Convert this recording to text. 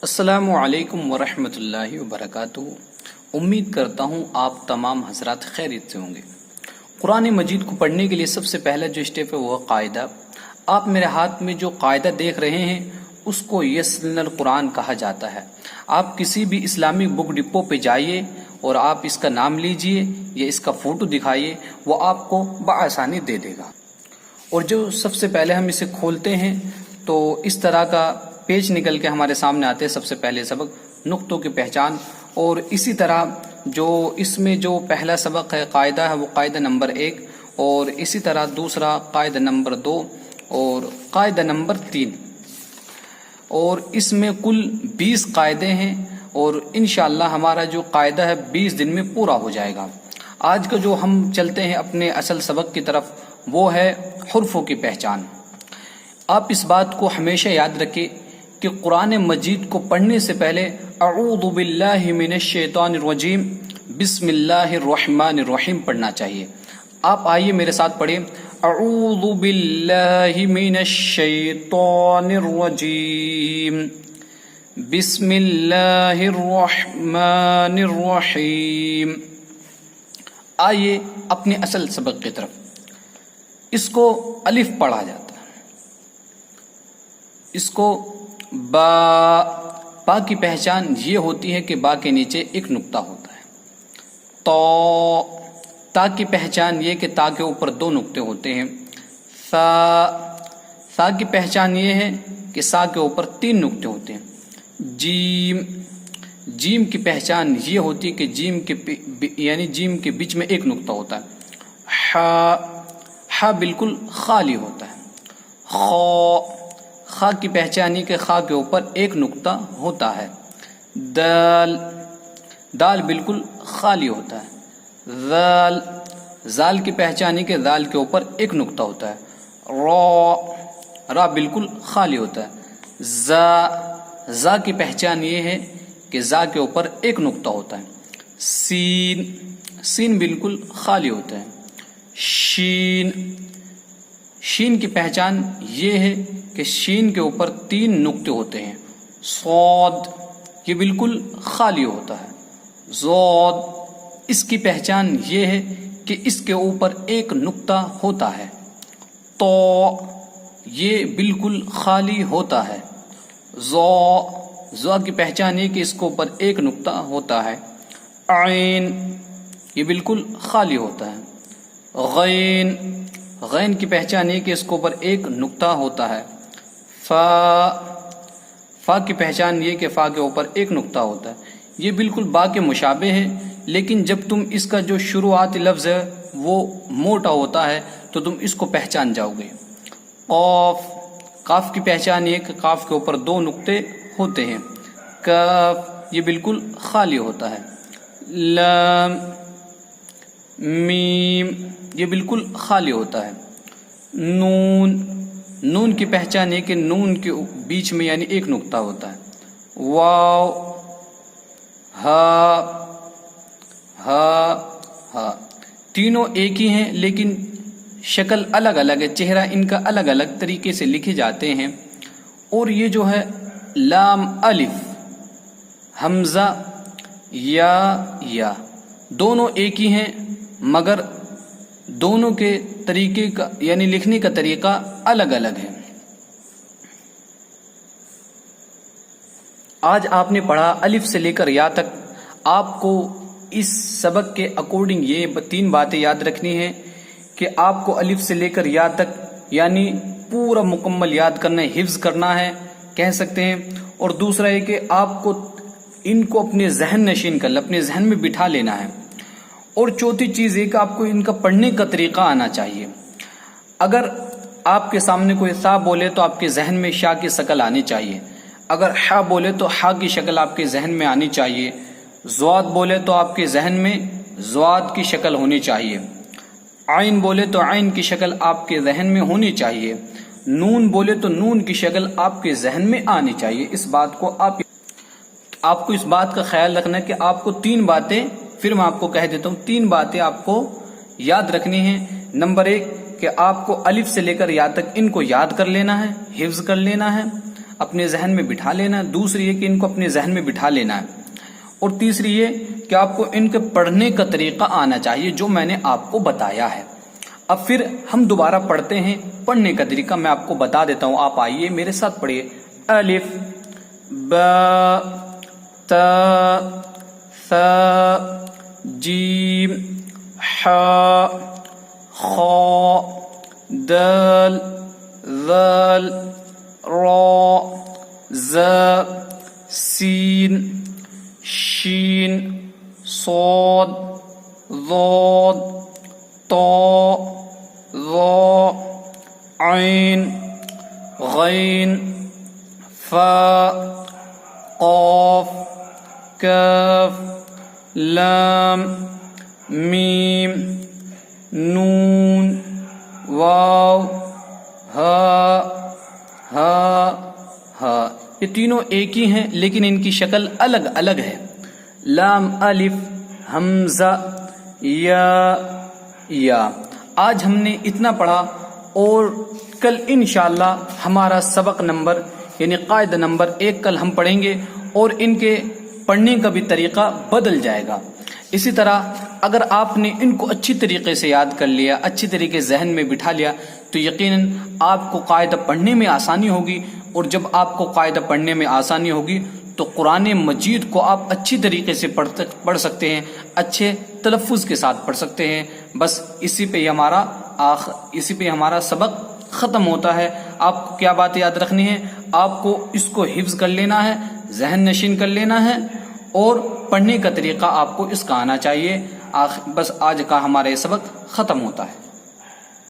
السلام علیکم ورحمۃ اللہ وبرکاتہ۔ امید کرتا ہوں آپ تمام حضرات خیریت سے ہوں گے۔ قرآن مجید کو پڑھنے کے لیے سب سے پہلا جو اسٹیپ ہے وہ قاعدہ۔ آپ میرے ہاتھ میں جو قاعدہ دیکھ رہے ہیں اس کو یسن القرآن کہا جاتا ہے۔ آپ کسی بھی اسلامی بک ڈپو پہ جائیے اور آپ اس کا نام لیجئے یا اس کا فوٹو دکھائیے، وہ آپ کو بآسانی دے دے گا۔ اور جو سب سے پہلے ہم اسے کھولتے ہیں تو اس طرح کا پیج نکل کے ہمارے سامنے آتے ہیں۔ سب سے پہلے سبق نقطوں کی پہچان، اور اسی طرح جو اس میں جو پہلا سبق ہے قاعدہ ہے وہ قاعدہ نمبر 1، اور اسی طرح دوسرا قاعدہ نمبر 2 اور قاعدہ نمبر 3، اور اس میں کل 20 قاعدے ہیں، اور انشاءاللہ ہمارا جو قاعدہ ہے 20 دن میں پورا ہو جائے گا۔ آج کا جو ہم چلتے ہیں اپنے اصل سبق کی طرف وہ ہے حروفوں کی پہچان۔ آپ اس بات کو ہمیشہ یاد رکھیں کہ قرآن مجید کو پڑھنے سے پہلے اعوذ باللہ من الشیطان الرجیم بسم اللہ الرحمن الرحیم پڑھنا چاہیے۔ آپ آئیے میرے ساتھ پڑھیں، اعوذ باللہ من الشیطان الرجیم بسم اللہ الرحمن الرحیم۔ آئیے اپنے اصل سبق کی طرف۔ اس کو الف پڑھا جاتا ہے، اس کو با کی پہچان یہ ہوتی ہے کہ با کے نیچے ایک نقطہ ہوتا ہے۔ تا کی پہچان یہ کہ تا کے اوپر 2 نقطے ہوتے ہیں۔ سا کی پہچان یہ ہے کہ سا کے اوپر 3 نقطے ہوتے ہیں۔ جیم کی پہچان یہ ہوتی ہے کہ جیم کے بیچ میں 1 نقطہ ہوتا ہے۔ ہا بالکل خالی ہوتا ہے۔ خا کی پہچان یہ کہ خا کے اوپر 1 نقطہ ہوتا ہے۔ دال بالکل خالی ہوتا ہے۔ زال کی پہچان یہ کہ زال کے اوپر 1 نقطہ ہوتا ہے۔ را بالکل خالی ہوتا ہے۔ زا کی پہچان یہ ہے کہ زا کے اوپر 1 نقطہ ہوتا ہے۔ سین بالکل خالی ہوتا ہے۔ شین کی پہچان یہ ہے کہ شین کے اوپر 3 نقطے ہوتے ہیں۔ صاد یہ بالکل خالی ہوتا ہے۔ زود اس کی پہچان یہ ہے کہ اس کے اوپر 1 نقطہ ہوتا ہے۔ تو یہ بالکل خالی ہوتا ہے۔ زو کی پہچان یہ کہ اس کے اوپر 1 نقطہ ہوتا ہے۔ عین یہ بالکل خالی ہوتا ہے۔ غین کی پہچان یہ کہ اس کے اوپر 1 نقطہ ہوتا ہے۔ فا کی پہچان یہ کہ فا کے اوپر 1 نقطہ ہوتا ہے۔ یہ بالکل با کے مشابہ ہے، لیکن جب تم اس کا جو شروعاتی لفظ ہے وہ موٹا ہوتا ہے تو تم اس کو پہچان جاؤ گے۔ کاف کی پہچان یہ کہ کاف کے اوپر 2 نقطے ہوتے ہیں۔ کاف یہ بالکل خالی ہوتا ہے۔ لام میم یہ بالکل خالی ہوتا ہے۔ نون کی پہچان یہ کہ نون کے بیچ میں 1 نقطہ ہوتا ہے۔ واو ہا تینوں ایک ہی ہیں لیکن شکل الگ الگ ہے، چہرہ ان کا الگ الگ طریقے سے لکھے جاتے ہیں۔ اور یہ جو ہے لام الف حمزہ یا دونوں ایک ہی ہیں، مگر دونوں کے طریقے کا لکھنے کا طریقہ الگ الگ ہے۔ آج آپ نے پڑھا الف سے لے کر یا تک۔ آپ کو اس سبق کے اکارڈنگ یہ 3 باتیں یاد رکھنی ہیں کہ آپ کو الف سے لے کر یا تک پورا مکمل یاد کرنا ہے، حفظ کرنا ہے کہہ سکتے ہیں۔ اور دوسرا یہ کہ آپ کو ان کو اپنے ذہن نشین کر اپنے ذہن میں بٹھا لینا ہے۔ اور چوتھی چیز یہ کہ آپ کو ان کا پڑھنے کا طریقہ آنا چاہیے۔ اگر آپ کے سامنے کوئی سا بولے تو آپ کے ذہن میں شا کی شکل آنی چاہیے۔ اگر حا بولے تو حا کی شکل آپ کے ذہن میں آنی چاہیے۔ زواد بولے تو آپ کے ذہن میں زواد کی شکل ہونی چاہیے۔ عین بولے تو عین کی شکل آپ کے ذہن میں ہونی چاہیے۔ نون بولے تو نون کی شکل آپ کے ذہن میں آنی چاہیے۔ اس بات کو آپ کو اس بات کا خیال رکھنا ہے کہ آپ کو 3 باتیں، پھر میں آپ کو کہہ دیتا ہوں 3 باتیں آپ کو یاد رکھنی ہیں۔ نمبر 1 کہ آپ کو الف سے لے کر یا تک ان کو یاد کر لینا ہے، حفظ کر لینا ہے۔ اپنے ذہن میں بٹھا لینا، دوسری یہ کہ ان کو اپنے ذہن میں بٹھا لینا ہے، اور تیسری یہ کہ آپ کو ان کے پڑھنے کا طریقہ آنا چاہیے جو میں نے آپ کو بتایا ہے۔ اب پھر ہم دوبارہ پڑھتے ہیں، پڑھنے کا طریقہ میں آپ کو بتا دیتا ہوں، آپ آئیے میرے ساتھ پڑھیے۔ الف با تا ثا جیم حا خا دال ذال را ز سین شین صاد ضاد طا ظا عین غین فا قاف کاف لام میم نون واو ہا یہ تینوں ایک ہی ہیں لیکن ان کی شکل الگ الگ ہے۔ لام الف حمزہ یا آج ہم نے اتنا پڑھا، اور کل انشاءاللہ ہمارا سبق نمبر یعنی قاعدہ نمبر 1 کل ہم پڑھیں گے، اور ان کے پڑھنے کا بھی طریقہ بدل جائے گا۔ اسی طرح اگر آپ نے ان کو اچھی طریقے سے یاد کر لیا، اچھی طریقے ذہن میں بٹھا لیا، تو یقیناً آپ کو قاعدہ پڑھنے میں آسانی ہوگی، اور جب آپ کو قاعدہ پڑھنے میں آسانی ہوگی تو قرآن مجید کو آپ اچھی طریقے سے پڑھ سکتے ہیں، اچھے تلفظ کے ساتھ پڑھ سکتے ہیں۔ بس اسی پہ ہمارا سبق ختم ہوتا ہے۔ آپ کو کیا بات یاد رکھنی ہے؟ آپ کو اس کو حفظ کر لینا ہے، ذہن نشین کر لینا ہے، اور پڑھنے کا طریقہ آپ کو اس کا آنا چاہیے۔ بس آج کا ہمارا یہ سبق ختم ہوتا ہے۔